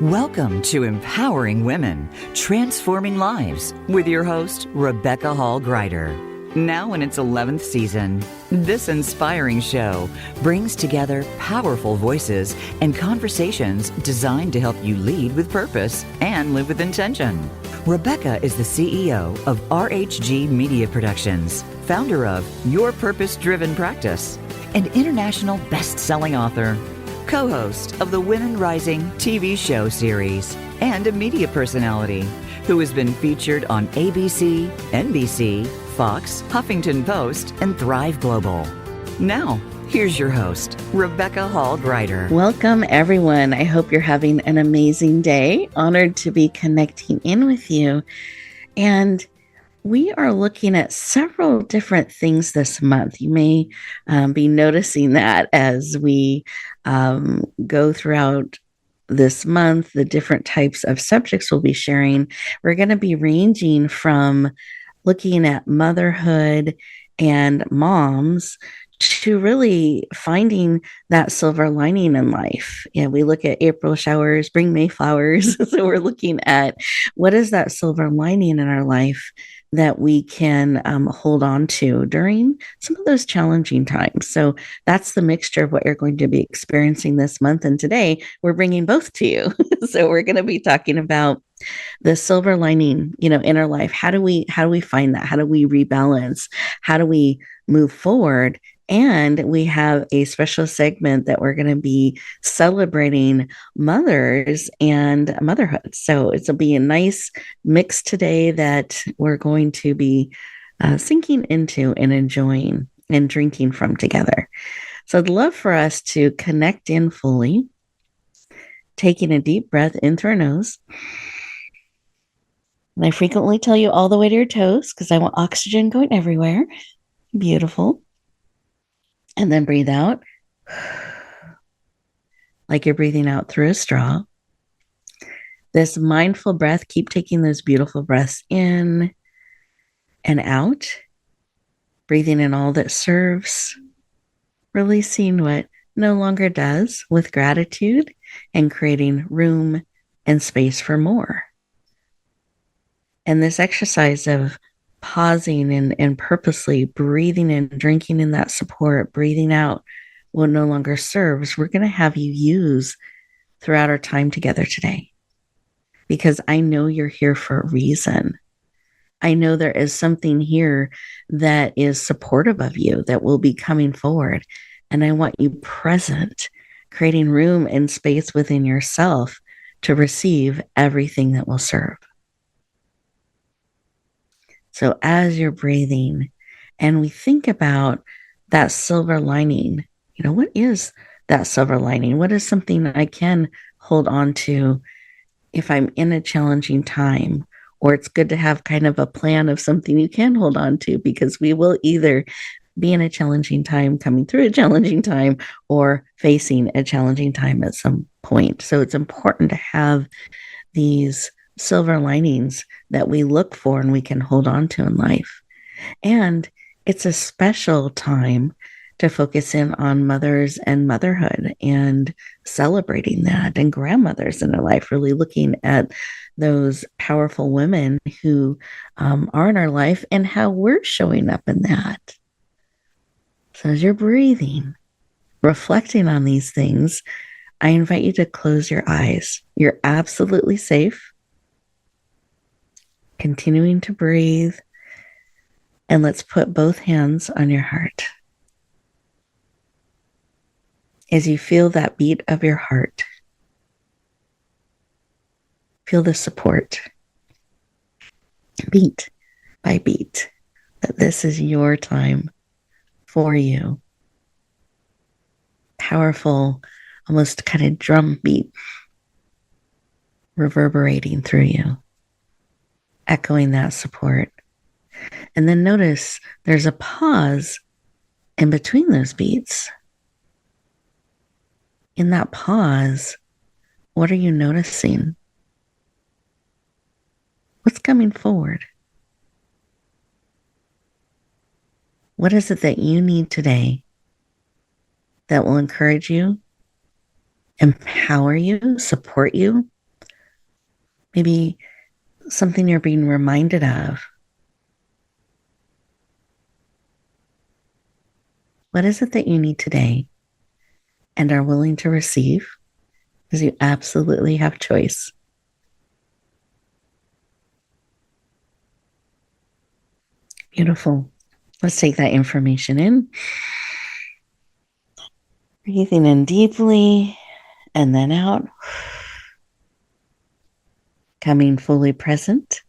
Welcome to Empowering Women, Transforming Lives with your host, Rebecca Hall Gruyter. Now in its 11th season, this inspiring show brings together powerful voices and conversations designed to help you lead with purpose and live with intention. Rebecca is the CEO of RHG Media Productions, founder of Your Purpose-Driven Practice, and international best-selling author, co-host of the Women Rising TV show series, and a media personality who has been featured on ABC, NBC, Fox, Huffington Post, and Thrive Global. Now, here's your host, Rebecca Hall Gruyter. Welcome, everyone. I hope you're having an amazing day. Honored to be connecting in with you. And we are looking at several different things this month. You may be noticing that as we go throughout this month, the different types of subjects we'll be sharing. We're going to be ranging from looking at motherhood and moms to really finding that silver lining in life. Yeah, we look at April showers, bring May flowers. So we're looking at what is that silver lining in our life that we can hold on to during some of those challenging times. So that's the mixture of what you're going to be experiencing this month. And today we're bringing both to you. So we're going to be talking about the silver lining, in our life. How do we find that? How do we rebalance? How do we move forward? And we have a special segment that we're going to be celebrating mothers and motherhood. So it'll be a nice mix today that we're going to be sinking into and enjoying and drinking from together. So I'd love for us to connect in fully, taking a deep breath in through our nose. And I frequently tell you all the way to your toes because I want oxygen going everywhere. Beautiful. And then breathe out like you're breathing out through a straw. This mindful breath, keep taking those beautiful breaths in and out, breathing in all that serves, releasing what no longer does with gratitude, and creating room and space for more. And this exercise of pausing and purposely breathing in, drinking in that support, breathing out what no longer serves, we're going to have you use throughout our time together today. Because I know you're here for a reason. I know there is something here that is supportive of you that will be coming forward. And I want you present, creating room and space within yourself to receive everything that will serve. So as you're breathing and we think about that silver lining, what is that silver lining? What is something that I can hold on to if I'm in a challenging time? Or it's good to have kind of a plan of something you can hold on to, because we will either be in a challenging time, coming through a challenging time, or facing a challenging time at some point. So it's important to have these silver linings that we look for and we can hold on to in life. And it's a special time to focus in on mothers and motherhood and celebrating that, and grandmothers in their life, really looking at those powerful women who are in our life and how we're showing up in that. So as you're breathing, reflecting on these things, I invite you to close your eyes. You're absolutely safe. Continuing to breathe, and let's put both hands on your heart. As you feel that beat of your heart, feel the support, beat by beat, that this is your time for you. Powerful, almost kind of drum beat reverberating through you, echoing that support. And then notice there's a pause in between those beats. In that pause, what are you noticing? What's coming forward? What is it that you need today that will encourage you, empower you, support you, Maybe something you're being reminded of. What is it that you need today and are willing to receive? Because you absolutely have choice. Beautiful. Let's take that information in. Breathing in deeply and then out. Coming fully present.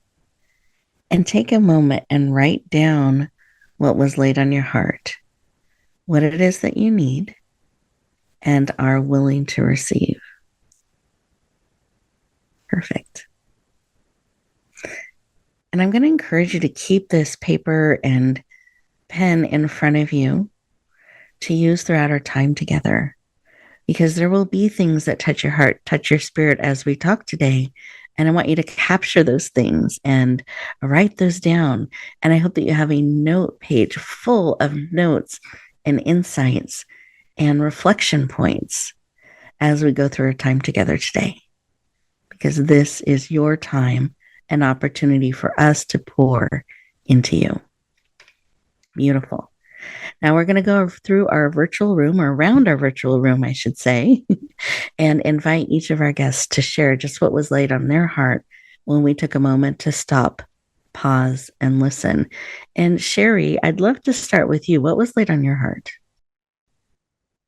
And take a moment and write down what was laid on your heart, what it is that you need and are willing to receive. Perfect. And I'm going to encourage you to keep this paper and pen in front of you to use throughout our time together, because there will be things that touch your heart, touch your spirit as we talk today. And I want you to capture those things and write those down. And I hope that you have a note page full of notes and insights and reflection points as we go through our time together today, because this is your time and opportunity for us to pour into you. Beautiful. Now we're going to go through our virtual room, or around our virtual room, I should say, and invite each of our guests to share just what was laid on their heart when we took a moment to stop, pause, and listen. And Sherry, I'd love to start with you. What was laid on your heart?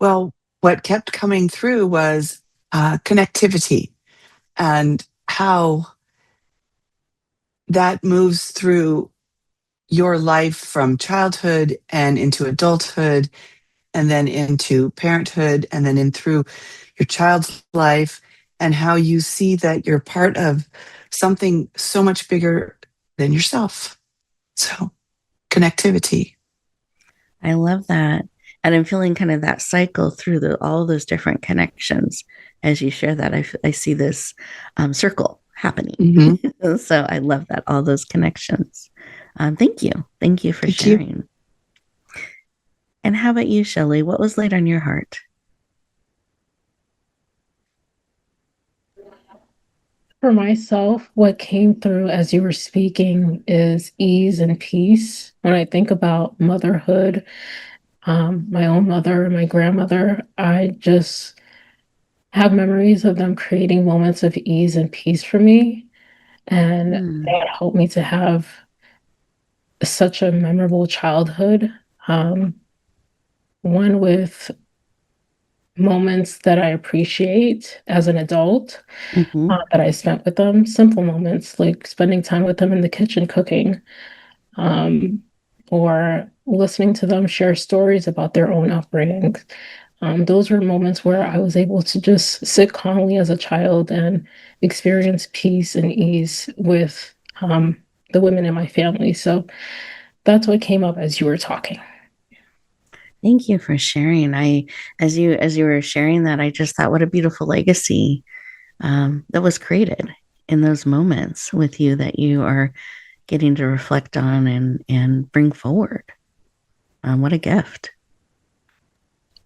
Well, what kept coming through was connectivity, and how that moves through your life from childhood and into adulthood, and then into parenthood, and then in through your child's life, and how you see that you're part of something so much bigger than yourself. So, connectivity. I love that. And I'm feeling kind of that cycle through all those different connections. As you share that, I see this circle happening. Mm-hmm. So I love that, all those connections. Thank you. Thank you for sharing. And how about you, Shelly? What was laid on your heart? For myself, what came through as you were speaking is ease and peace. When I think about motherhood, my own mother and my grandmother, I just have memories of them creating moments of ease and peace for me. And that helped me to have such a memorable childhood. One with moments that I appreciate as an adult, that I spent with them, simple moments like spending time with them in the kitchen cooking, or listening to them share stories about their own upbringing. Those were moments where I was able to just sit calmly as a child and experience peace and ease with the women in my family. So that's what came up as you were talking. Thank you for sharing. As you were sharing that, I just thought, what a beautiful legacy that was created in those moments with you that you are getting to reflect on and bring forward. What a gift.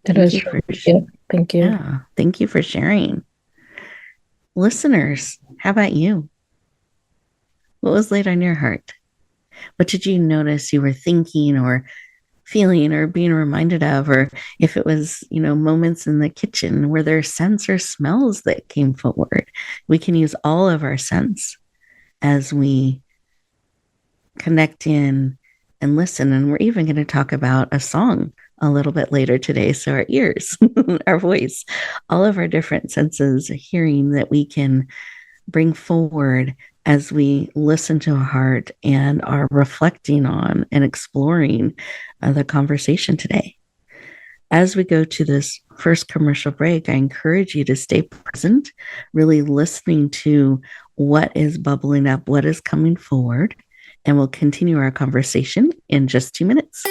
Thank you. Yeah, thank you for sharing. Listeners, how about you? What was laid on your heart? What did you notice you were thinking or feeling or being reminded of? Or if it was, moments in the kitchen, were there scents or smells that came forward? We can use all of our scents as we connect in and listen. And we're even going to talk about a song a little bit later today. So our ears, our voice, all of our different senses, hearing that we can bring forward as we listen to our heart and are reflecting on and exploring the conversation today. As we go to this first commercial break, I encourage you to stay present, really listening to what is bubbling up, what is coming forward, and we'll continue our conversation in just 2 minutes.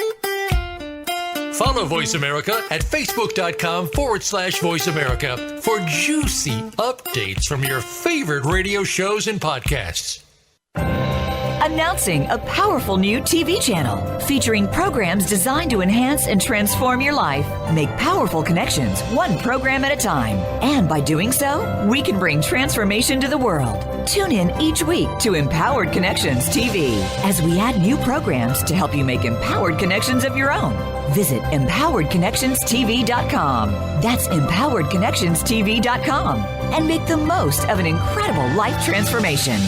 Follow Voice America at facebook.com/Voice America for juicy updates from your favorite radio shows and podcasts. Announcing a powerful new TV channel featuring programs designed to enhance and transform your life. Make powerful connections, one program at a time. And by doing so, we can bring transformation to the world. Tune in each week to Empowered Connections TV as we add new programs to help you make empowered connections of your own. Visit empoweredconnectionstv.com. That's empoweredconnectionstv.com. And make the most of an incredible life transformation.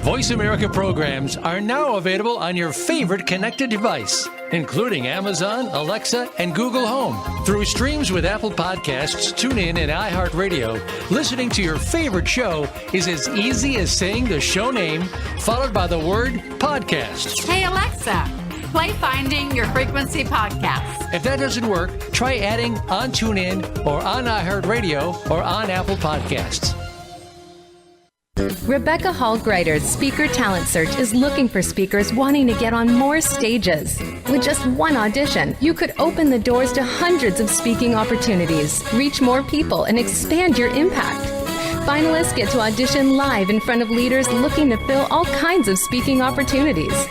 Voice America programs are now available on your favorite connected device, including Amazon, Alexa, and Google Home. Through streams with Apple Podcasts, TuneIn, and iHeartRadio, listening to your favorite show is as easy as saying the show name followed by the word podcast. Hey, Alexa, play Finding Your Frequency podcast. If that doesn't work, try adding on TuneIn or on iHeartRadio or on Apple Podcasts. Rebecca Hall Gruyter's Speaker Talent Search is looking for speakers wanting to get on more stages. With just one audition, you could open the doors to hundreds of speaking opportunities, reach more people, and expand your impact. Finalists get to audition live in front of leaders looking to fill all kinds of speaking opportunities.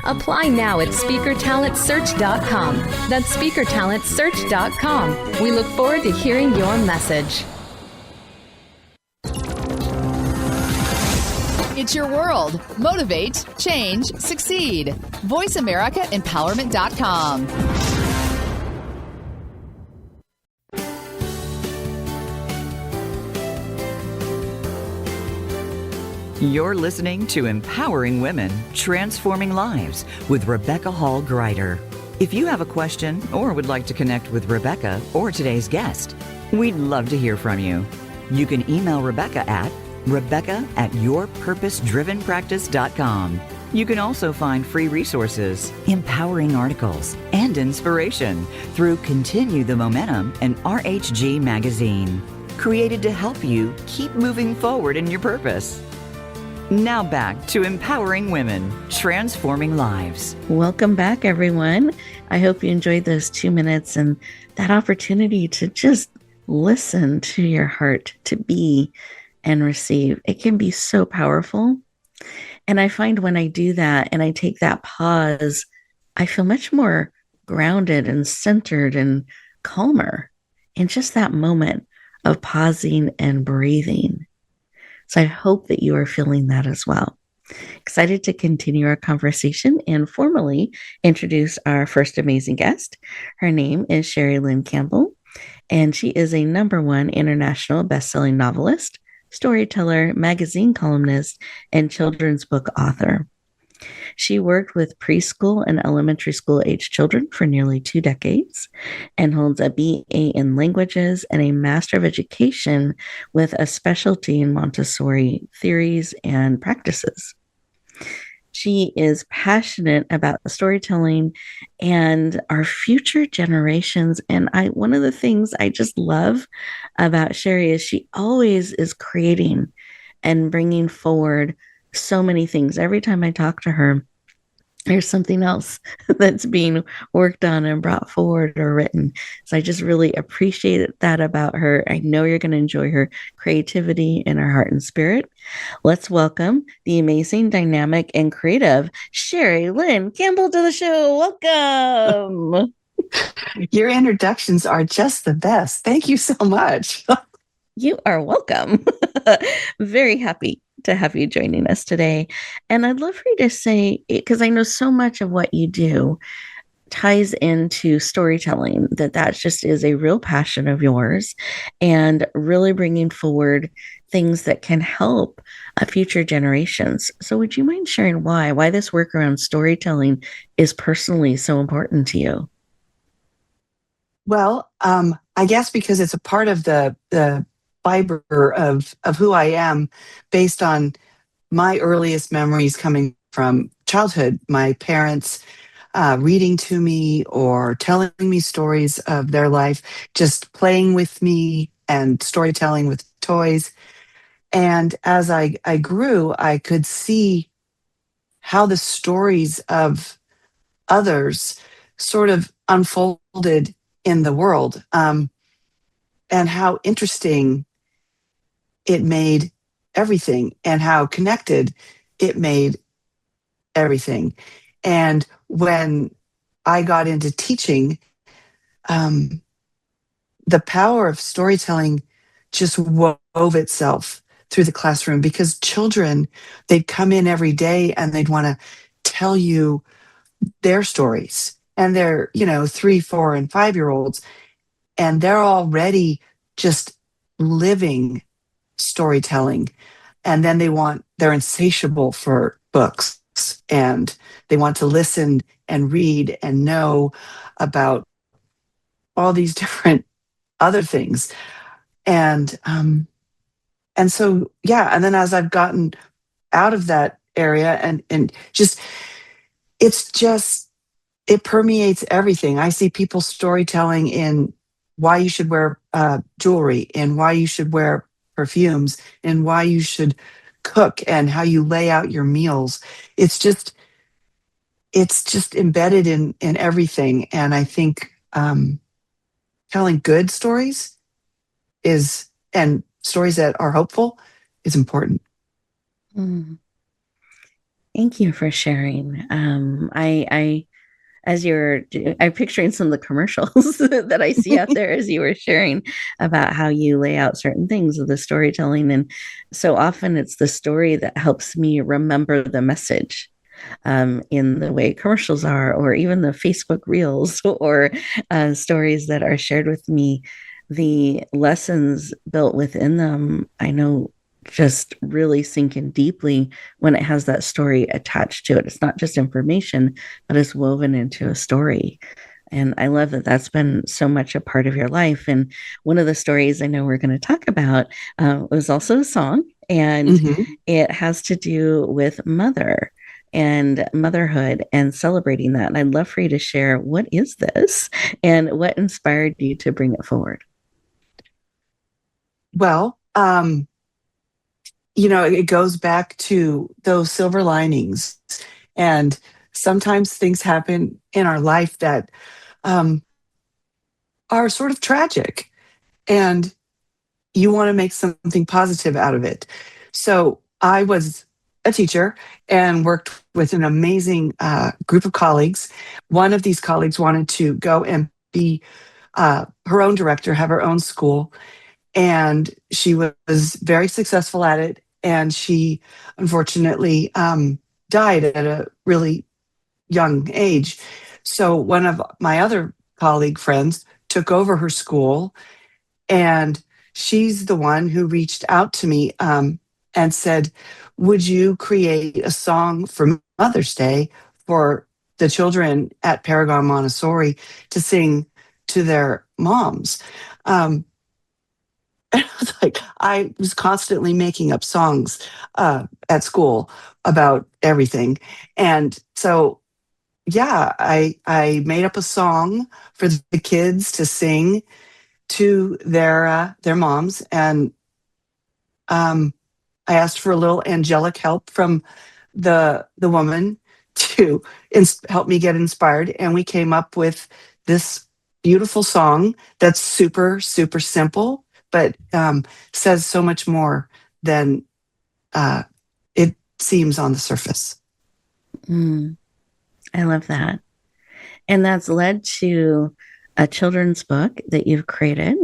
Apply now at speakertalentsearch.com. That's speakertalentsearch.com. We look forward to hearing your message. It's your world. Motivate, change, succeed. VoiceAmericaEmpowerment.com. You're listening to Empowering Women, Transforming Lives with Rebecca Hall Gruyter. If you have a question or would like to connect with Rebecca or today's guest, we'd love to hear from you. You can email Rebecca at Rebecca@yourpurposedrivenpractice.com. You can also find free resources, empowering articles, and inspiration through Continue the Momentum and RHG Magazine, created to help you keep moving forward in your purpose. Now back to Empowering Women, Transforming Lives. Welcome back, everyone. I hope you enjoyed those 2 minutes and that opportunity to just listen to your heart, to be and receive. It can be so powerful. And I find when I do that and I take that pause, I feel much more grounded and centered and calmer in just that moment of pausing and breathing. So I hope that you are feeling that as well. Excited to continue our conversation and formally introduce our first amazing guest. Her name is Shelly Campbell, and she is a #1 international best-selling novelist, storyteller, magazine columnist, and children's book author. She worked with preschool and elementary school age children for nearly 2 decades and holds a BA in languages and a Master of Education with a specialty in Montessori theories and practices. She is passionate about storytelling and our future generations. And one of the things I just love about Shelly is she always is creating and bringing forward so many things. Every time I talk to her, there's something else that's being worked on and brought forward or written. So I just really appreciate that about her. I know you're going to enjoy her creativity and her heart and spirit. Let's welcome the amazing, dynamic, and creative Shelly Campbell to the show. Welcome. Your introductions are just the best. Thank you so much. You are welcome. Very happy to have you joining us today. And I'd love for you to say, because I know so much of what you do ties into storytelling, that just is a real passion of yours, and really bringing forward things that can help future generations. So would you mind sharing why this work around storytelling is personally so important to you? Well, I guess because it's a part of the fiber of who I am, based on my earliest memories coming from childhood. My parents reading to me or telling me stories of their life, just playing with me and storytelling with toys. And as I grew, I could see how the stories of others sort of unfolded in the world, and how interesting it made everything, and how connected it made everything. And when I got into teaching, the power of storytelling just wove itself through the classroom, because children, they'd come in every day and they'd want to tell you their stories. And they're, 3, 4, and 5-year-olds, and they're already just living storytelling. And then they're insatiable for books, and they want to listen and read and know about all these different other things. And so, yeah. And then as I've gotten out of that area, and just, it permeates everything. I see people storytelling in why you should wear jewelry, and why you should wear perfumes, and why you should cook, and how you lay out your meals. It's just embedded in everything. And I think telling good stories and stories that are hopeful is important. Mm. Thank you for sharing. I'm picturing some of the commercials that I see out there as you were sharing about how you lay out certain things of the storytelling. And so often it's the story that helps me remember the message, in the way commercials are, or even the Facebook reels, or stories that are shared with me. The lessons built within them, I know, just really sink in deeply when it has that story attached to it. It's not just information, but it's woven into a story. And I love that that's been so much a part of your life. And one of the stories I know we're going to talk about was also a song, and it has to do with mother and motherhood and celebrating that. And I'd love for you to share, what is this and what inspired you to bring it forward? Well, it goes back to those silver linings. And sometimes things happen in our life that are sort of tragic, and you want to make something positive out of it. So I was a teacher and worked with an amazing group of colleagues. One of these colleagues wanted to go and be her own director, have her own school. And she was very successful at it. And she unfortunately died at a really young age. So one of my other colleague friends took over her school, and she's the one who reached out to me and said, would you create a song for Mother's Day for the children at Paragon Montessori to sing to their moms? And I was constantly making up songs at school about everything. And so, yeah, I made up a song for the kids to sing to their moms. And I asked for a little angelic help from the woman to help me get inspired. And we came up with this beautiful song that's super, super simple, but says so much more than it seems on the surface. I love that. And that's led to a children's book that you've created,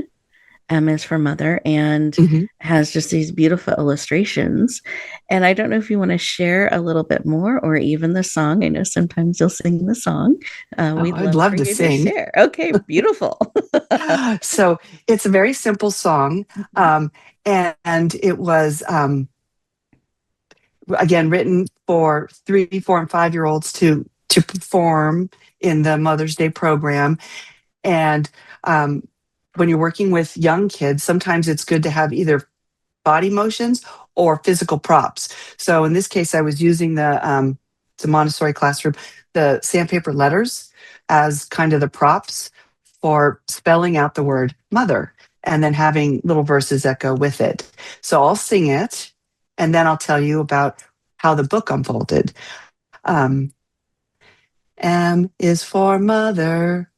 M is for Mother, and has just these beautiful illustrations. And I don't know if you want to share a little bit more, or even the song. I know sometimes you'll sing the song. I'd love to sing. Share. Okay, beautiful. So it's a very simple song. And it was, again, written for 3, 4, and 5-year-olds to perform in the Mother's Day program. And when you're working with young kids, sometimes it's good to have either body motions or physical props. So in this case, I was using the Montessori classroom, the sandpaper letters as kind of the props for spelling out the word mother, and then having little verses that go with it. So I'll sing it, and then I'll tell you about how the book unfolded. M is for mother.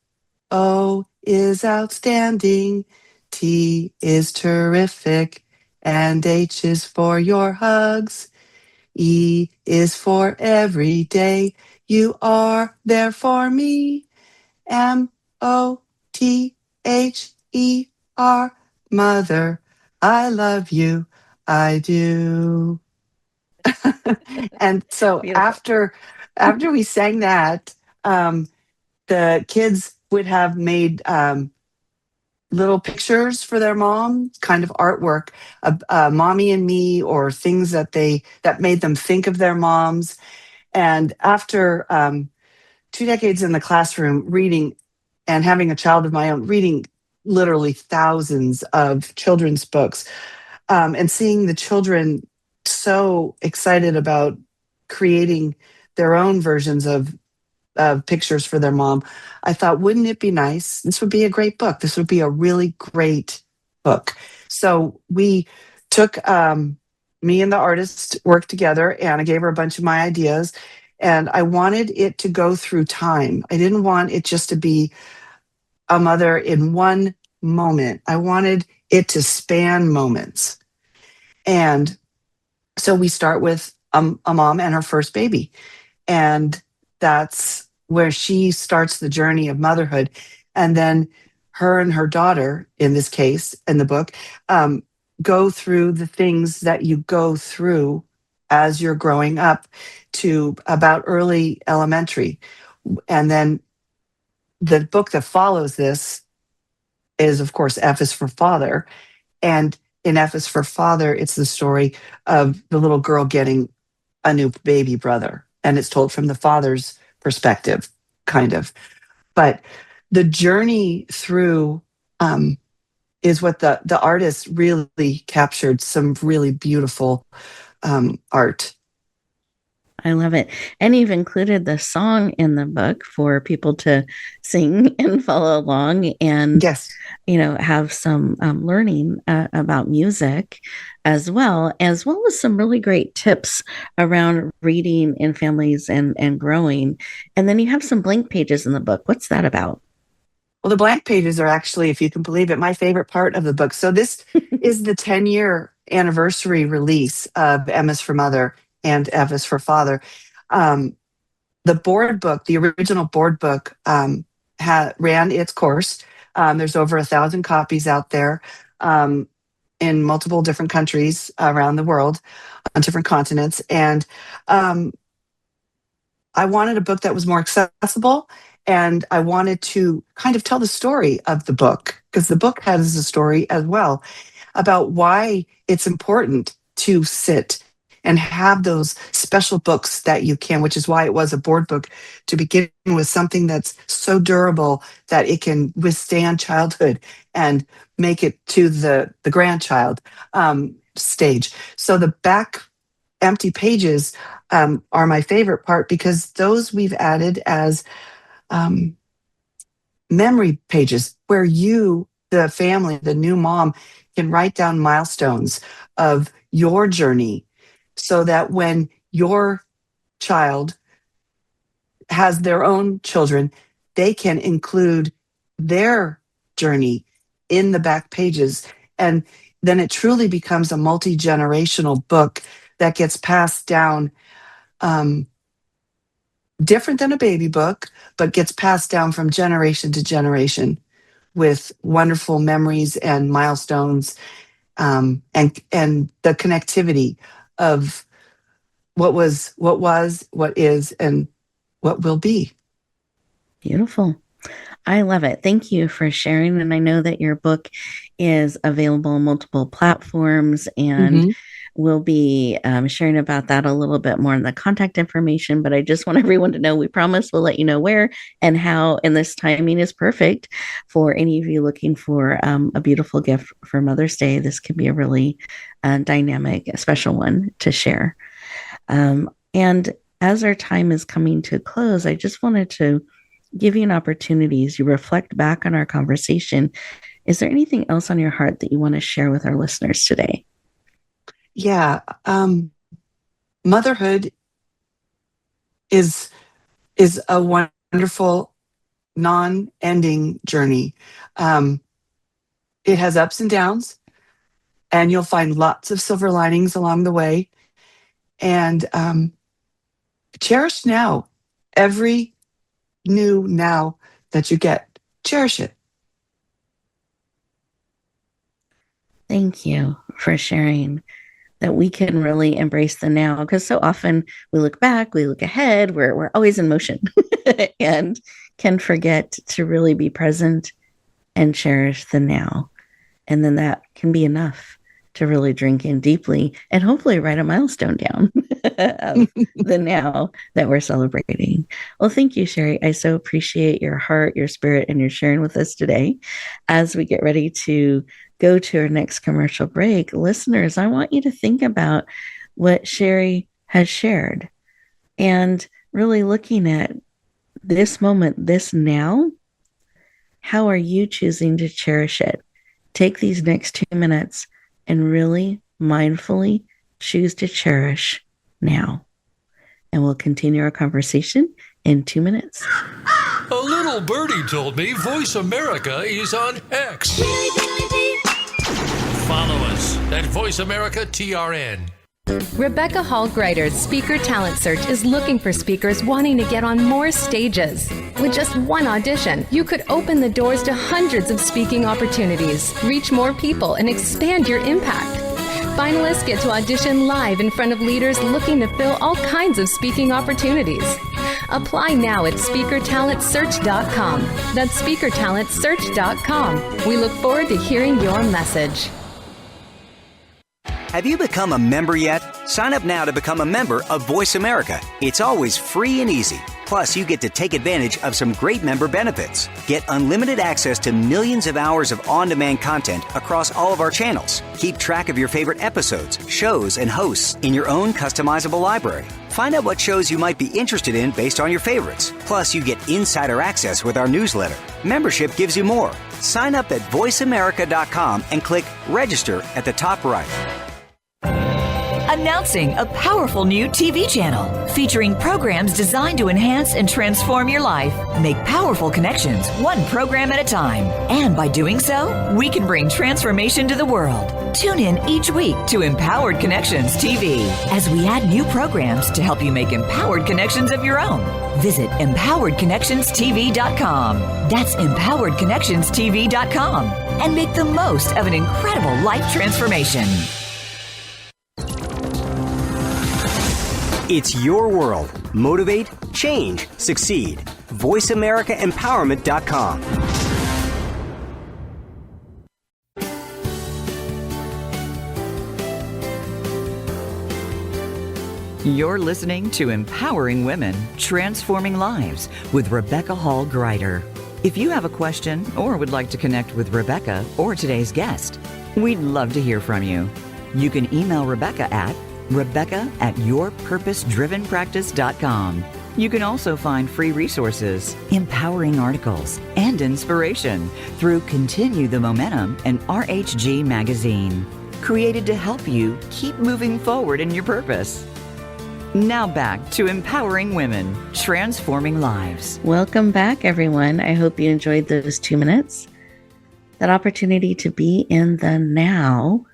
O is outstanding. T is terrific. And H is for your hugs. E is for every day. You are there for me. MOTHER, mother. I love you. I do. And so Beautiful. after we sang that, the kids would have made little pictures for their mom, kind of artwork, mommy and me, or things that made them think of their moms. And after 2 decades in the classroom, reading and having a child of my own, reading literally thousands of children's books, and seeing the children so excited about creating their own versions of pictures for their mom, I thought, wouldn't it be nice? This would be a great book. This would be a really great book. So we took, me and the artist worked together, and I gave her a bunch of my ideas. And I wanted it to go through time. I didn't want it just to be a mother in one moment. I wanted it to span moments. And so we start with a mom and her first baby. And that's where she starts the journey of motherhood. And then her and her daughter, in this case, in the book, go through the things that you go through as you're growing up to about early elementary. And then the book that follows this is, of course, F is for Father. And in F is for Father, it's the story of the little girl getting a new baby brother. And it's told from the father's perspective, kind of. But the journey through is what the artist really captured, some really beautiful art. I love it. And you've included the song in the book for people to sing and follow along and, Yes. Have some learning about music as well as some really great tips around reading in families and growing. And then you have some blank pages in the book. What's that about? Well, the blank pages are actually, if you can believe it, my favorite part of the book. So this is the 10-year anniversary release of M is for Mother and F is for Father. The board book, the original board book, ran its course. There's over 1,000 copies out there in multiple different countries around the world, on different continents. And I wanted a book that was more accessible, and I wanted to kind of tell the story of the book, because the book has a story as well about why it's important to sit and have those special books that you can, which is why it was a board book to begin with, something that's so durable that it can withstand childhood and make it to the grandchild stage. So the back empty pages are my favorite part, because those we've added as memory pages where you, the family, the new mom, can write down milestones of your journey, so that when your child has their own children, they can include their journey in the back pages. And then it truly becomes a multi-generational book that gets passed down, different than a baby book, but gets passed down from generation to generation with wonderful memories and milestones, and the connectivity of what was, what is, and what will be. Beautiful. I love it. Thank you for sharing. And I know that your book is available on multiple platforms, and we'll be sharing about that a little bit more in the contact information. But I just want everyone to know, we promise we'll let you know where and how. And this timing is perfect for any of you looking for a beautiful gift for Mother's Day. This could be a really dynamic, special one to share. And as our time is coming to a close, I just wanted to give you an opportunity as you reflect back on our conversation. Is there anything else on your heart that you want to share with our listeners today? Yeah. Motherhood is a wonderful, non-ending journey. It has ups and downs, and you'll find lots of silver linings along the way. And cherish now. Every new now that you get, cherish it. Thank you for sharing that we can really embrace the now, because so often we look back, we look ahead, we're always in motion and can forget to really be present and cherish the now. And then that can be enough to really drink in deeply and hopefully write a milestone down of the now that we're celebrating. Well, thank you, Sherry. I so appreciate your heart, your spirit, and your sharing with us today. As we get ready to go to our next commercial break, listeners, I want you to think about what Sherry has shared and really looking at this moment, this now. How are you choosing to cherish it? Take these next 2 minutes and really mindfully choose to cherish now. And we'll continue our conversation in 2 minutes. A little birdie told me Voice America is on X. Follow us at Voice America TRN. Rebecca Hall Gruyter's Speaker Talent Search is looking for speakers wanting to get on more stages. With just one audition, you could open the doors to hundreds of speaking opportunities, reach more people, and expand your impact. Finalists get to audition live in front of leaders looking to fill all kinds of speaking opportunities. Apply now at speakertalentsearch.com. That's speakertalentsearch.com. We look forward to hearing your message. Have you become a member yet? Sign up now to become a member of Voice America. It's always free and easy. Plus, you get to take advantage of some great member benefits. Get unlimited access to millions of hours of on-demand content across all of our channels. Keep track of your favorite episodes, shows, and hosts in your own customizable library. Find out what shows you might be interested in based on your favorites. Plus, you get insider access with our newsletter. Membership gives you more. Sign up at voiceamerica.com and click register at the top right. Announcing a powerful new TV channel featuring programs designed to enhance and transform your life. Make powerful connections, one program at a time. And by doing so, we can bring transformation to the world. Tune in each week to Empowered Connections TV as we add new programs to help you make empowered connections of your own. Visit empoweredconnectionstv.com. That's empoweredconnectionstv.com. And make the most of an incredible life transformation. It's your world. Motivate, change, succeed. VoiceAmericaEmpowerment.com. You're listening to Empowering Women, Transforming Lives with Rebecca Hall Gruyter. If you have a question or would like to connect with Rebecca or today's guest, we'd love to hear from you. You can email Rebecca at Rebecca@yourpurposedrivenpractice.com. You can also find free resources, empowering articles, and inspiration through Continue the Momentum and RHG Magazine, created to help you keep moving forward in your purpose. Now back to Empowering Women, Transforming Lives. Welcome back, everyone. I hope you enjoyed those 2 minutes. That opportunity to be in the now,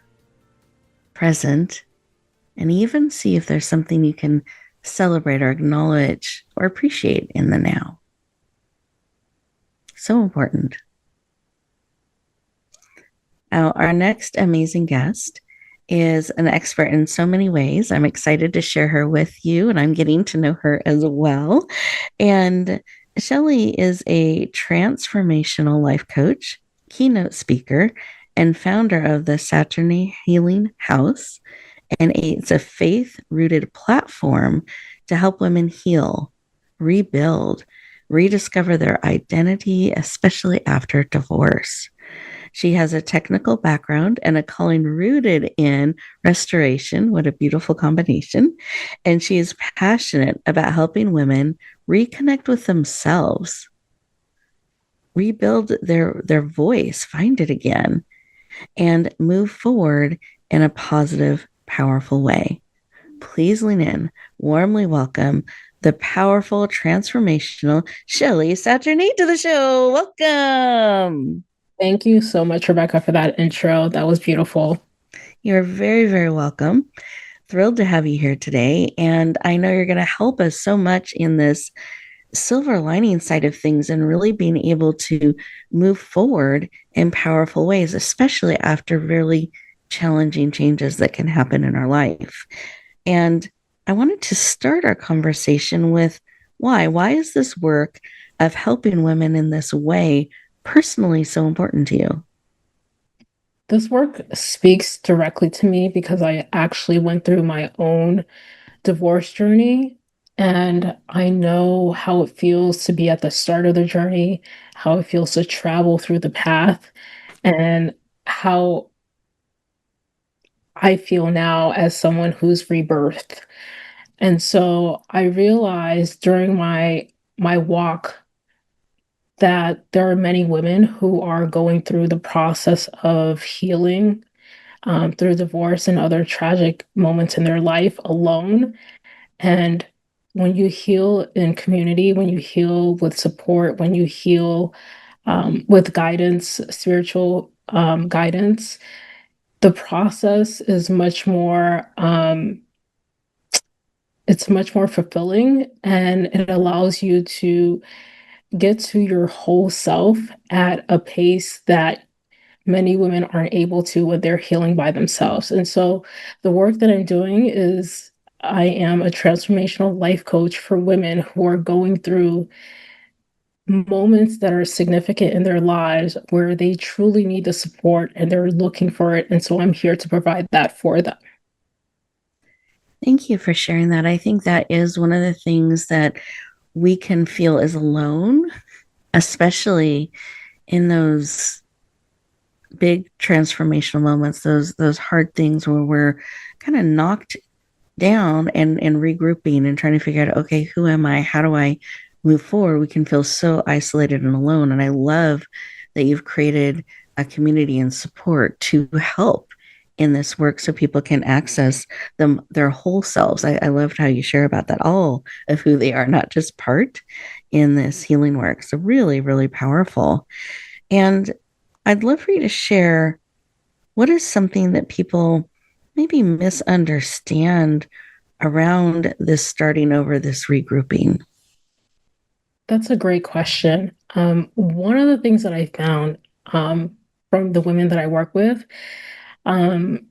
present, and even see if there's something you can celebrate or acknowledge or appreciate in the now. So important. Now, our next amazing guest is an expert in so many ways. I'm excited to share her with you, and I'm getting to know her as well. And Shelly is a transformational life coach, keynote speaker, and founder of the Saturne Healing House. And it's a faith-rooted platform to help women heal, rebuild, rediscover their identity, especially after divorce. She has a technical background and a calling rooted in restoration. What a beautiful combination. And she is passionate about helping women reconnect with themselves, rebuild their voice, find it again, and move forward in a positive, powerful way. Please lean in. Warmly welcome the powerful, transformational Shelly Saturne to the show. Welcome. Thank you so much, Rebecca, for that intro. That was beautiful. You're very, very welcome. Thrilled to have you here today. And I know you're going to help us so much in this silver lining side of things and really being able to move forward in powerful ways, especially after really challenging changes that can happen in our life. And I wanted to start our conversation with why? Why is this work of helping women in this way personally so important to you? This work speaks directly to me because I actually went through my own divorce journey, and I know how it feels to be at the start of the journey, how it feels to travel through the path, and how I feel now as someone who's rebirthed. And so I realized during my walk that there are many women who are going through the process of healing through divorce and other tragic moments in their life alone. And when you heal in community, when you heal with support, when you heal with guidance, spiritual guidance, the process is much more it's much more fulfilling, and it allows you to get to your whole self at a pace that many women aren't able to when they're healing by themselves. And so the work that I'm doing is I am a transformational life coach for women who are going through moments that are significant in their lives where they truly need the support and they're looking for it. And so I'm here to provide that for them. Thank you for sharing that. I think that is one of the things that we can feel is alone, especially in those big transformational moments, those hard things where we're kind of knocked down and regrouping and trying to figure out, okay, who am I? How do I move forward? We can feel so isolated and alone. And I love that you've created a community and support to help in this work so people can access their whole selves. I loved how you share about that, all of who they are, not just part in this healing work. So really, really powerful. And I'd love for you to share what is something that people maybe misunderstand around this starting over, this regrouping. That's a great question. One of the things that I found from the women that I work with um,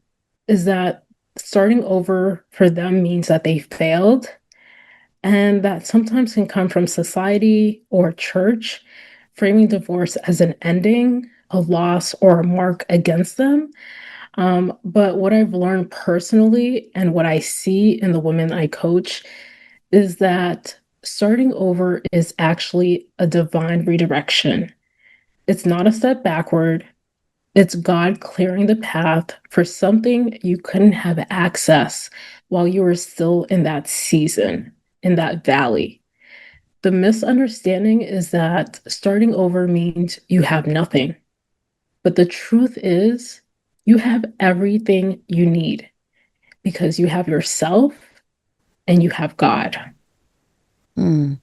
is that starting over for them means that they failed, and that sometimes can come from society or church, framing divorce as an ending, a loss, or a mark against them. But what I've learned personally and what I see in the women I coach is that starting over is actually a divine redirection. It's not a step backward. It's God clearing the path for something you couldn't have access while you were still in that season, in that valley. The misunderstanding is that starting over means you have nothing. But the truth is, you have everything you need because you have yourself and you have God. Mm.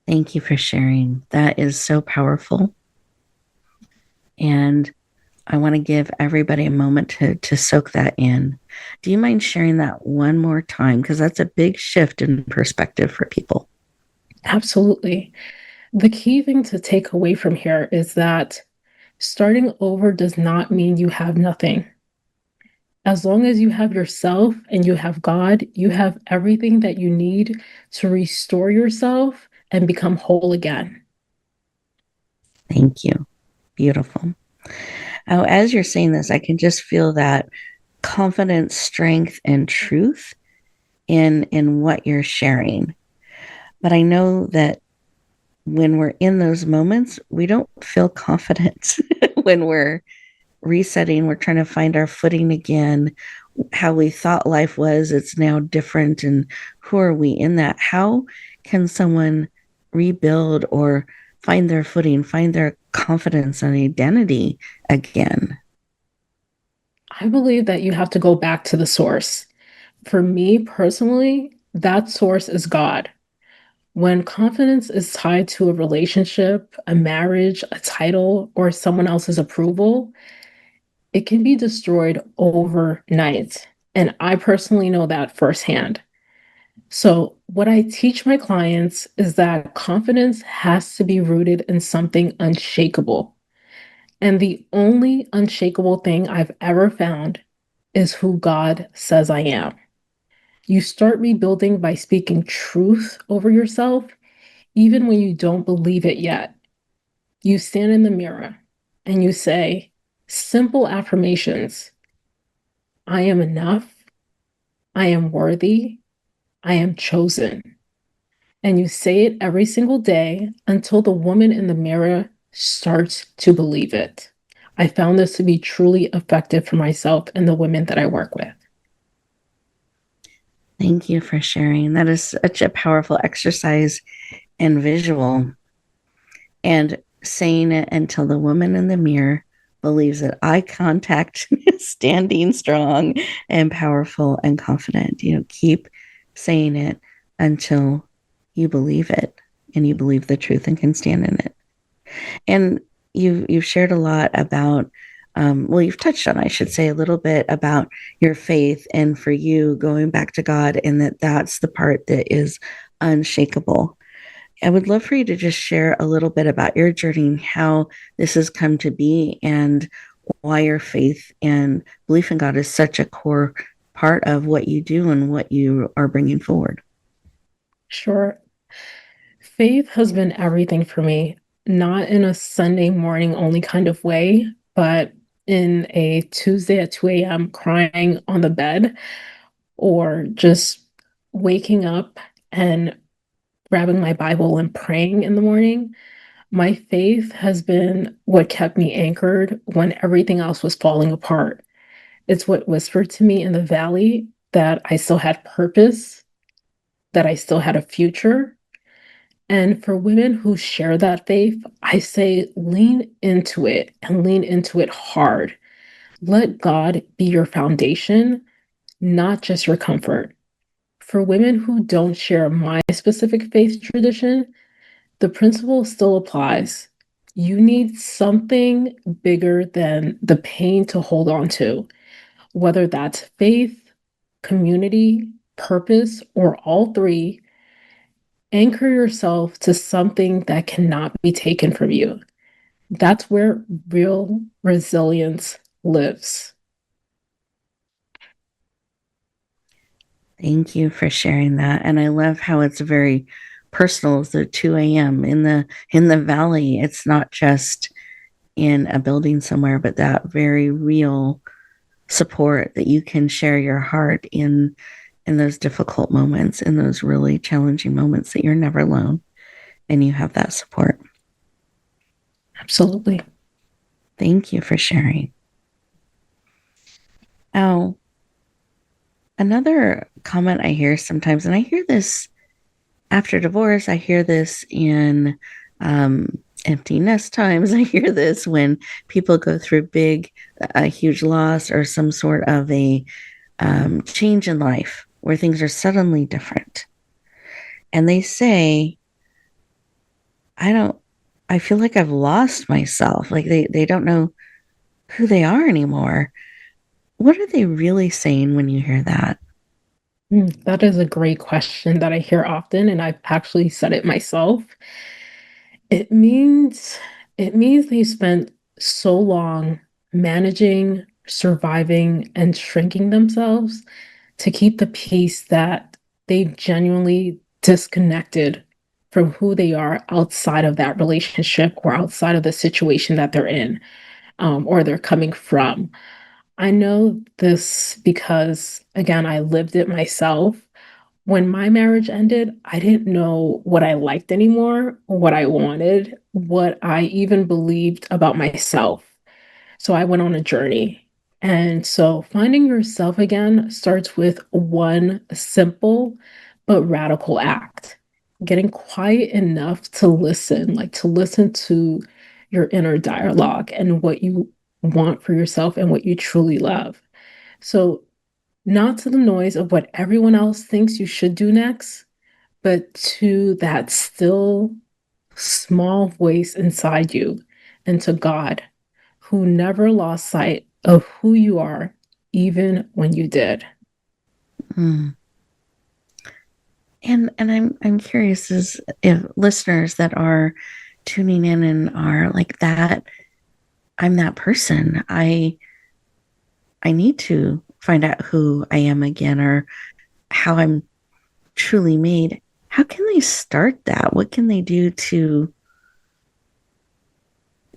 Thank you for sharing. That is so powerful. And I want to give everybody a moment to soak that in. Do you mind sharing that one more time? Because that's a big shift in perspective for people. Absolutely. The key thing to take away from here is that starting over does not mean you have nothing. As long as you have yourself and you have God, you have everything that you need to restore yourself and become whole again. Thank you. Beautiful. Now, as you're saying this, I can just feel that confidence, strength, and truth in what you're sharing. But I know that when we're in those moments, we don't feel confident when we're resetting, we're trying to find our footing again. How we thought life was, it's now different. And who are we in that? How can someone rebuild or find their footing, find their confidence and identity again? I believe that you have to go back to the source. For me personally, that source is God. When confidence is tied to a relationship, a marriage, a title, or someone else's approval, it can be destroyed overnight. And I personally know that firsthand. So, what I teach my clients is that confidence has to be rooted in something unshakable. And the only unshakable thing I've ever found is who God says I am. You start rebuilding by speaking truth over yourself, even when you don't believe it yet. You stand in the mirror and you say simple affirmations: I am enough, I am worthy, I am chosen. And you say it every single day until the woman in the mirror starts to believe it. I found this to be truly effective for myself and the women that I work with. Thank you for sharing. That is such a powerful exercise and visual. And saying it until the woman in the mirror believes it. Eye contact, standing strong and powerful and confident. Keep saying it until you believe it and you believe the truth and can stand in it. And you've shared a lot about, you've touched on, I should say, a little bit about your faith and for you going back to God, and that's the part that is unshakable. I would love for you to just share a little bit about your journey and how this has come to be and why your faith and belief in God is such a core part of what you do and what you are bringing forward. Sure. Faith has been everything for me, not in a Sunday morning only kind of way, but in a Tuesday at 2 a.m. crying on the bed, or just waking up and grabbing my Bible and praying in the morning. My faith has been what kept me anchored when everything else was falling apart. It's what whispered to me in the valley that I still had purpose, that I still had a future. And for women who share that faith, I say lean into it and lean into it hard. Let God be your foundation, not just your comfort. For women who don't share my specific faith tradition, the principle still applies. You need something bigger than the pain to hold on to, whether that's faith, community, purpose, or all three. Anchor yourself to something that cannot be taken from you. That's where real resilience lives. Thank you for sharing that. And I love how it's very personal. It's at 2 a.m. in the valley. It's not just in a building somewhere, but that very real support that you can share your heart in those difficult moments, in those really challenging moments, that you're never alone and you have that support. Absolutely. Thank you for sharing. Now, another comment I hear sometimes, and I hear this after divorce, I hear this in empty nest times. I hear this when people go through a huge loss or some sort of a change in life where things are suddenly different. And they say, I feel like I've lost myself. Like they don't know who they are anymore. What are they really saying when you hear that? That is a great question that I hear often, and I've actually said it myself. It means they spent so long managing, surviving, and shrinking themselves to keep the peace that they've genuinely disconnected from who they are outside of that relationship or outside of the situation that they're in, or they're coming from. I know this because, again, I lived it myself. When my marriage ended, I didn't know what I liked anymore, what I wanted, what I even believed about myself. So I went on a journey. And so finding yourself again starts with one simple but radical act: getting quiet enough to listen, like to listen to your inner dialogue and what you want for yourself and what you truly love. So, not to the noise of what everyone else thinks you should do next, but to that still small voice inside you, and to God, who never lost sight of who you are, even when you did. Mm. And I'm curious as if listeners that are tuning in and are like that, I'm that person. I need to find out who I am again or how I'm truly made. How can they start that? What can they do to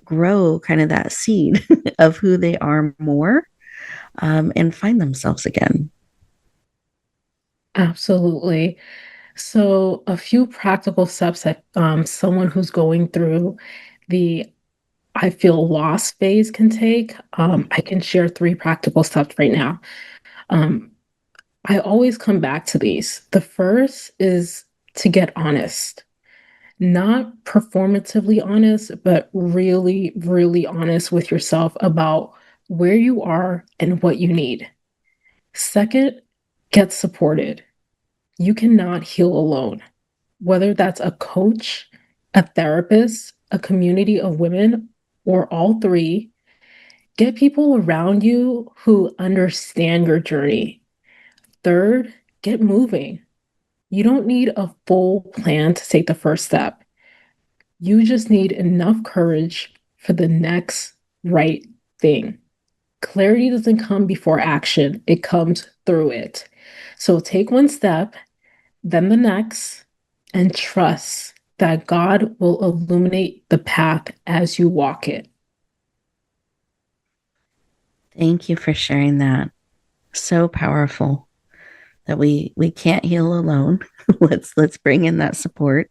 grow kind of that seed of who they are more and find themselves again? Absolutely. So, a few practical steps that someone who's going through the I feel lost phase can take. I can share three practical steps right now. Um, I always come back to these. The first is to get honest, not performatively honest, but really, really honest with yourself about where you are and what you need. Second, get supported. You cannot heal alone, whether that's a coach, a therapist, a community of women, or all three. Get people around you who understand your journey. Third, get moving. You don't need a full plan to take the first step. You just need enough courage for the next right thing. Clarity doesn't come before action, it comes through it. So take one step, then the next, and trust that God will illuminate the path as you walk it. Thank you for sharing that. So powerful that we can't heal alone. let's bring in that support.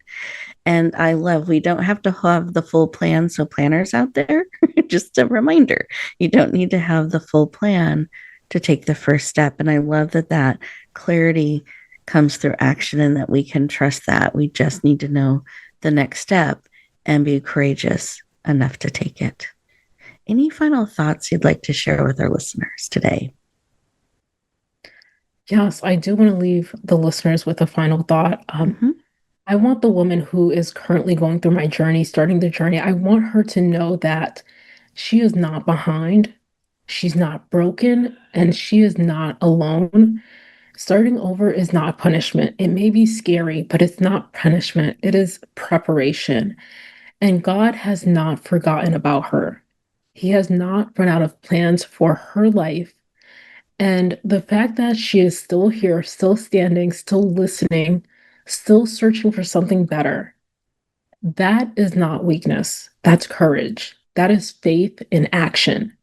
And I love we don't have to have the full plan. So planners out there, just a reminder, you don't need to have the full plan to take the first step. And I love that clarity comes through action and that we can trust that. We just need to know the next step and be courageous enough to take it. Any final thoughts you'd like to share with our listeners today? Yes, I do want to leave the listeners with a final thought. I want the woman who is currently going through my journey, starting the journey, I want her to know that she is not behind, she's not broken, and she is not alone. Starting over is not punishment. It may be scary, but it's not punishment. It is preparation. And God has not forgotten about her. He has not run out of plans for her life. And the fact that she is still here, still standing, still listening, still searching for something better, that is not weakness. That's courage. That is faith in action.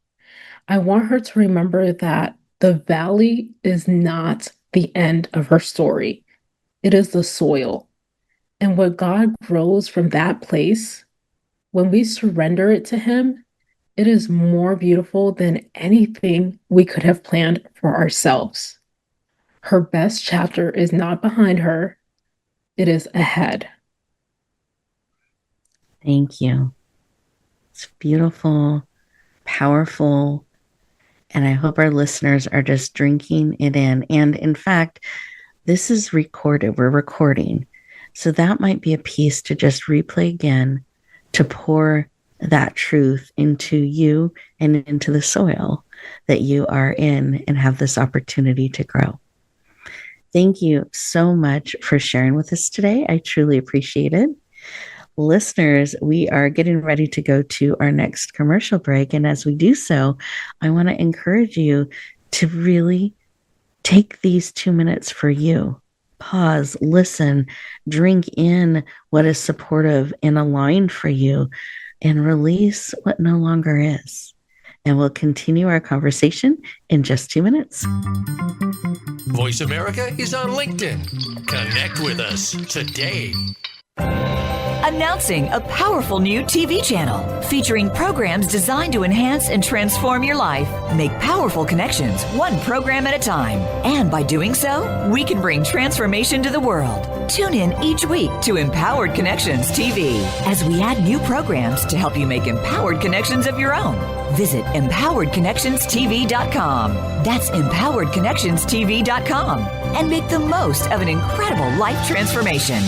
I want her to remember that the valley is not the end of her story. It is the soil. And what God grows from that place, when we surrender it to Him, it is more beautiful than anything we could have planned for ourselves. Her best chapter is not behind her, it is ahead. Thank you. It's beautiful, powerful, and I hope our listeners are just drinking it in. And in fact, this is recorded. We're recording. So that might be a piece to just replay again, to pour that truth into you and into the soil that you are in and have this opportunity to grow. Thank you so much for sharing with us today. I truly appreciate it. Listeners, we are getting ready to go to our next commercial break. And as we do so, I want to encourage you to really take these 2 minutes for you. Pause, listen, drink in what is supportive and aligned for you, and release what no longer is. And we'll continue our conversation in just 2 minutes. Voice America is on LinkedIn. Connect with us today. Announcing a powerful new TV channel featuring programs designed to enhance and transform your life. Make powerful connections, one program at a time. And by doing so, we can bring transformation to the world. Tune in each week to Empowered Connections TV as we add new programs to help you make empowered connections of your own. Visit empoweredconnectionstv.com. That's empoweredconnectionstv.com. And make the most of an incredible life transformation.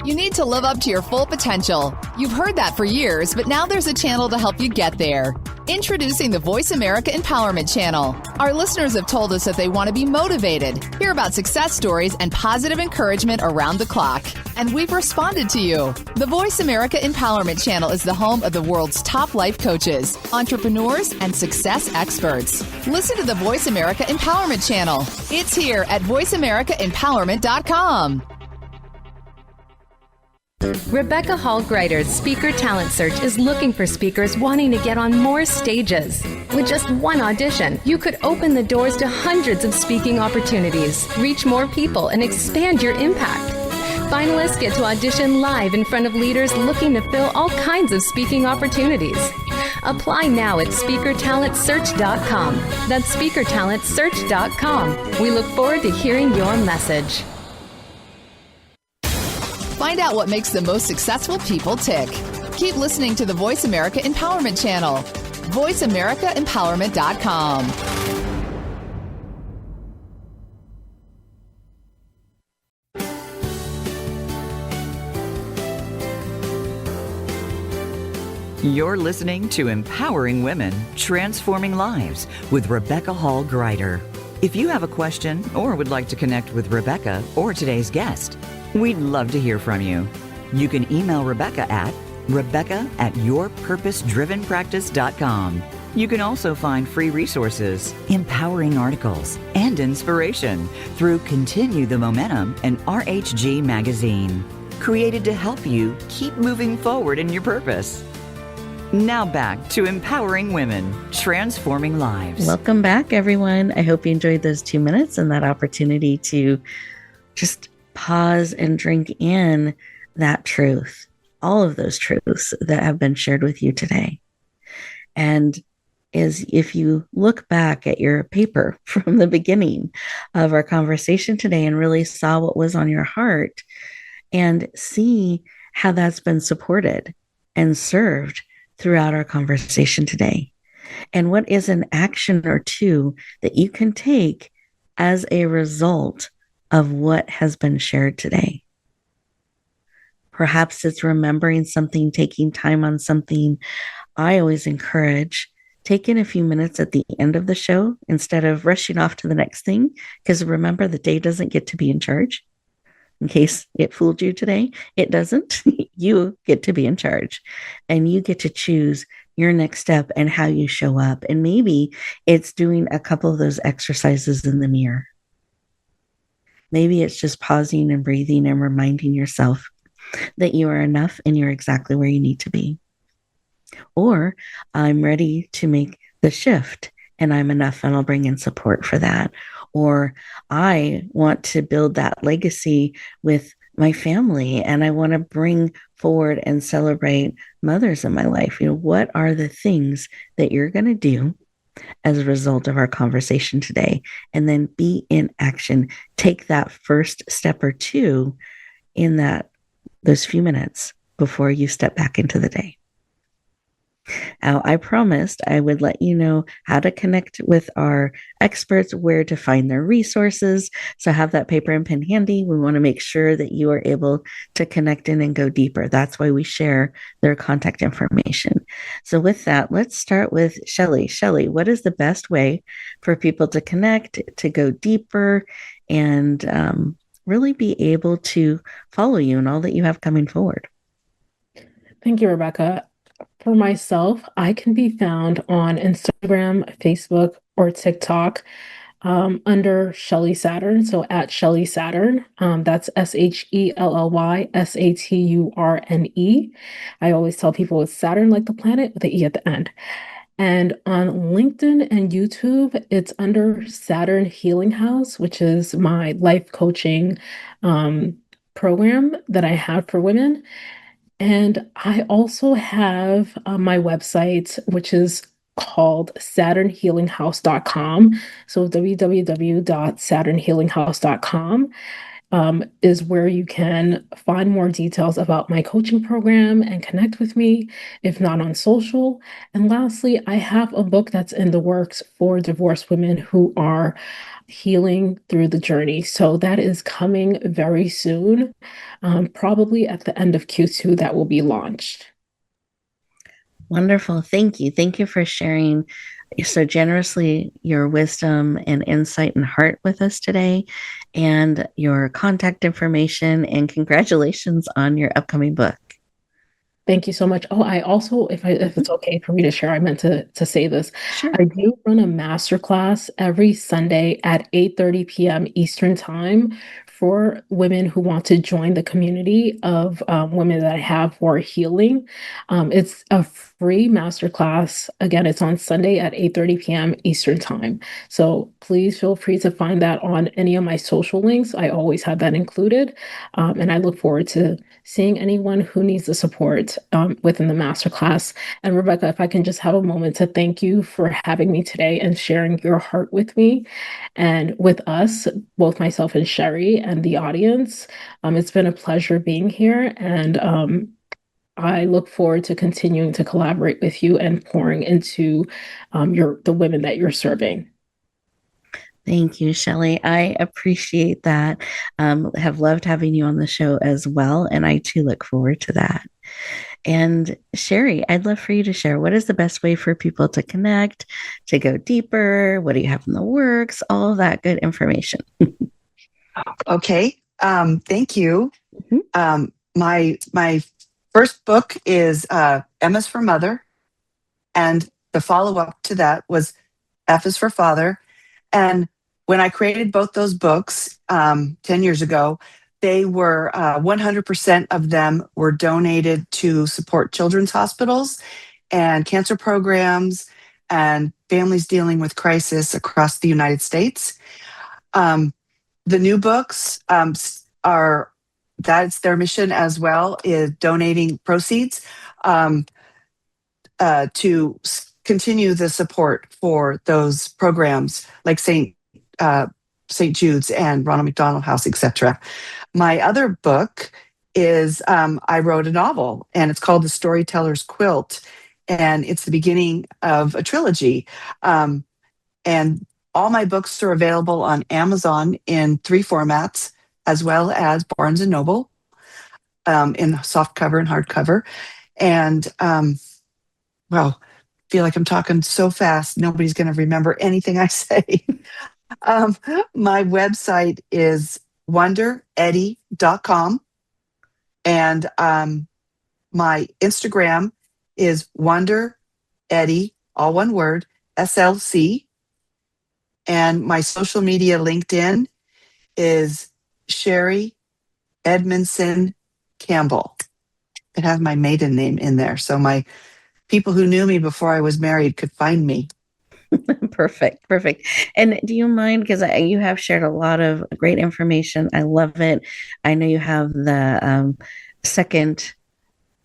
You need to live up to your full potential. You've heard that for years, but now there's a channel to help you get there. Introducing the Voice America Empowerment Channel. Our listeners have told us that they want to be motivated, hear about success stories, and positive encouragement around the clock. And we've responded to you. The Voice America Empowerment Channel is the home of the world's top life coaches, entrepreneurs, and success experts. Listen to the Voice America Empowerment Channel. It's here at voiceamericaempowerment.com. Rebecca Hall Gruyter's Speaker Talent Search is looking for speakers wanting to get on more stages. With just one audition, you could open the doors to hundreds of speaking opportunities, reach more people, and expand your impact. Finalists get to audition live in front of leaders looking to fill all kinds of speaking opportunities. Apply now at speakertalentsearch.com. That's speakertalentsearch.com. We look forward to hearing your message. Find out what makes the most successful people tick. Keep listening to the Voice America Empowerment Channel. voiceamericaempowerment.com. You're listening to Empowering Women, Transforming Lives with Rebecca Hall Gruyter. If you have a question or would like to connect with Rebecca or today's guest, we'd love to hear from you. You can email Rebecca at rebecca@yourpurposedrivenpractice.com. You can also find free resources, empowering articles, and inspiration through Continue the Momentum and RHG Magazine, created to help you keep moving forward in your purpose. Now back to Empowering Women, Transforming Lives. Welcome back, everyone. I hope you enjoyed those 2 minutes and that opportunity to just pause and drink in that truth, all of those truths that have been shared with you today. And if you look back at your paper from the beginning of our conversation today and really saw what was on your heart and see how that's been supported and served throughout our conversation today, and what is an action or two that you can take as a result of what has been shared today. Perhaps it's remembering something, taking time on something. I always encourage taking a few minutes at the end of the show instead of rushing off to the next thing, because remember, the day doesn't get to be in charge. In case it fooled you today, it doesn't. You get to be in charge, and you get to choose your next step and how you show up. And maybe it's doing a couple of those exercises in the mirror. Maybe it's just pausing and breathing and reminding yourself that you are enough and you're exactly where you need to be. Or I'm ready to make the shift and I'm enough and I'll bring in support for that. Or I want to build that legacy with my family and I want to bring forward and celebrate mothers in my life. You know, what are the things that you're going to do as a result of our conversation today? And then be in action. Take that first step or two in those few minutes before you step back into the day. Now, I promised I would let you know how to connect with our experts, where to find their resources. So have that paper and pen handy. We want to make sure that you are able to connect in and go deeper. That's why we share their contact information. So with that, let's start with Shelly. Shelly, what is the best way for people to connect, to go deeper, and really be able to follow you and all that you have coming forward? Thank you, Rebecca. For myself, I can be found on Instagram, Facebook, or TikTok under Shelly Saturne. So at Shelly Saturne, that's SHELLY SATURNE. I always tell people it's Saturn like the planet with an E at the end. And on LinkedIn and YouTube, it's under Saturn Healing House, which is my life coaching program that I have for women. And I also have my website, which is called SaturnHealingHouse.com. So www.SaturnHealingHouse.com is where you can find more details about my coaching program and connect with me, if not on social. And lastly, I have a book that's in the works for divorced women who are healing through the journey. So that is coming very soon, probably at the end of Q2 that will be launched. Wonderful. Thank you. Thank you for sharing so generously your wisdom and insight and heart with us today, and your contact information. And congratulations on your upcoming book. Thank you so much. Oh, I also, if it's okay for me to share, I meant to say this. Sure. I do run a masterclass every Sunday at 8:30 p.m. Eastern Time for women who want to join the community of women that I have who are healing. It's a free masterclass. Again, it's on Sunday at 8:30 p.m. Eastern Time. So please feel free to find that on any of my social links. I always have that included. And I look forward to seeing anyone who needs the support within the masterclass. And Rebecca, if I can just have a moment to thank you for having me today and sharing your heart with me and with us, both myself and Sherry and the audience. It's been a pleasure being here, and I look forward to continuing to collaborate with you and pouring into the women that you're serving. Thank you, Shelly. I appreciate that. Have loved having you on the show as well. And I too look forward to that. And Sherry, I'd love for you to share, what is the best way for people to connect, to go deeper? What do you have in the works? All of that good information. Okay. Thank you. Mhm. My first book is Emma's for Mother, and the follow-up to that was F is for Father. And when I created both those books 10 years ago, they were 100% of them were donated to support children's hospitals and cancer programs and families dealing with crisis across the United States. The new books are, that's their mission as well, is donating proceeds to continue the support for those programs like St. Jude's and Ronald McDonald House, etc. My other book is I wrote a novel, and it's called The Storyteller's Quilt, and it's the beginning of a trilogy. And all my books are available on Amazon in 3 formats, as well as Barnes and Noble in softcover and hardcover. And well, feel like I'm talking so fast, nobody's going to remember anything I say. My website is wondereddy.com, and my Instagram is wondereddy, all one word, SLC. And my social media LinkedIn is Sherry Edmondson Campbell. It has my maiden name in there, so my people who knew me before I was married could find me. Perfect. And do you mind, because you have shared a lot of great information. I love it. I know you have the second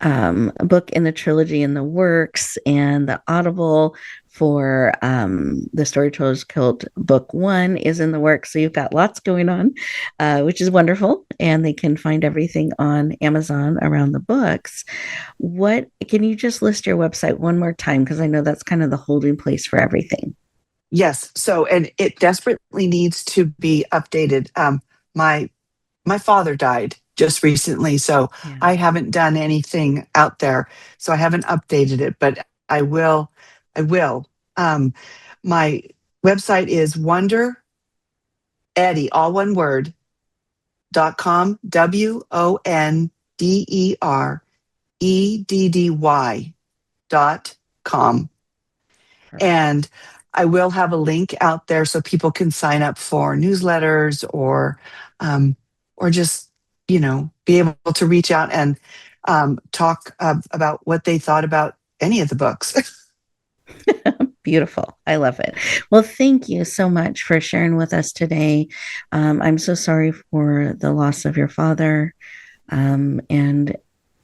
book in the trilogy in the works, and the Audible for the Storyteller's Quilt book 1 is in the works. So you've got lots going on, which is wonderful. And they can find everything on Amazon around the books. What can you just list your website one more time? Because I know that's kind of the holding place for everything. Yes. So, and it desperately needs to be updated. My father died just recently, so Yeah. I haven't done anything out there. So I haven't updated it, but I will. My website is wondereddy, all one word, .com, WONDEREDDY.com. And I will have a link out there so people can sign up for newsletters or just, be able to reach out and talk about what they thought about any of the books. Beautiful. I love it. Well, thank you so much for sharing with us today. I'm so sorry for the loss of your father, and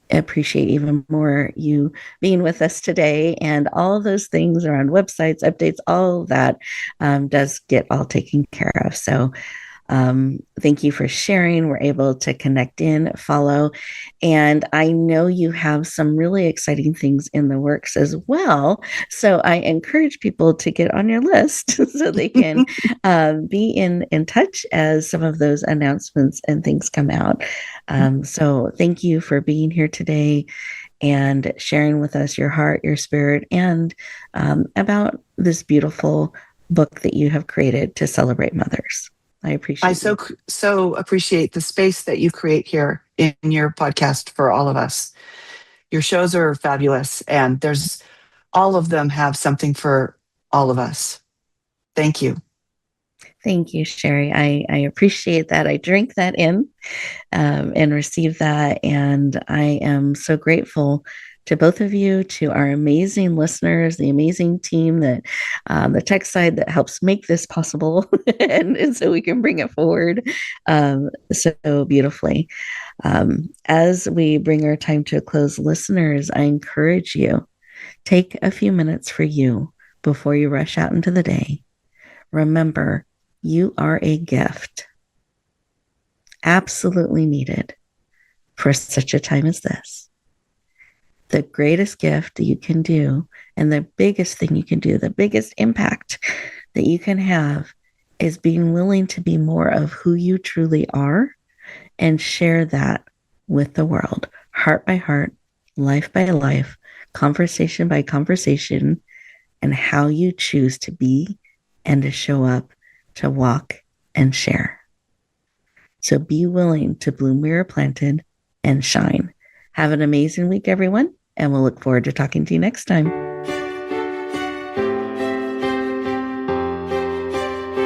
appreciate even more you being with us today. And all of those things around websites, updates, all of that does get all taken care of. So thank you for sharing. We're able to connect in, follow, and I know you have some really exciting things in the works as well. So I encourage people to get on your list so they can be in touch as some of those announcements and things come out. So thank you for being here today. and sharing with us your heart, your spirit, and about this beautiful book that you have created to celebrate mothers. I appreciate so appreciate the space that you create here in your podcast for all of us. Your shows are fabulous, and all of them have something for all of us. Thank you. Thank you, Sherry. I appreciate that. I drink that in and receive that. And I am so grateful to both of you, to our amazing listeners, the amazing team that the tech side that helps make this possible, and so we can bring it forward so beautifully. As we bring our time to a close, listeners, I encourage you, take a few minutes for you before you rush out into the day. Remember, you are a gift, absolutely needed for such a time as this. The greatest gift that you can do, and the biggest thing you can do, the biggest impact that you can have, is being willing to be more of who you truly are and share that with the world, heart by heart, life by life, conversation by conversation, and how you choose to be and to show up, to walk and share. So be willing to bloom where you're planted and shine. Have an amazing week, everyone, and we'll look forward to talking to you next time.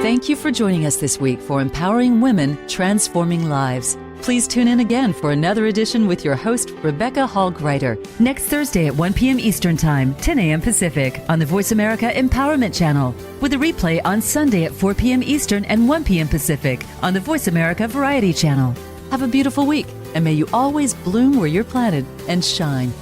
Thank you for joining us this week for Empowering Women, Transforming Lives. Please tune in again for another edition with your host, Rebecca Hall Gruyter. Next Thursday at 1 p.m. Eastern Time, 10 a.m. Pacific on the Voice America Empowerment Channel, with a replay on Sunday at 4 p.m. Eastern and 1 p.m. Pacific on the Voice America Variety Channel. Have a beautiful week, and may you always bloom where you're planted and shine.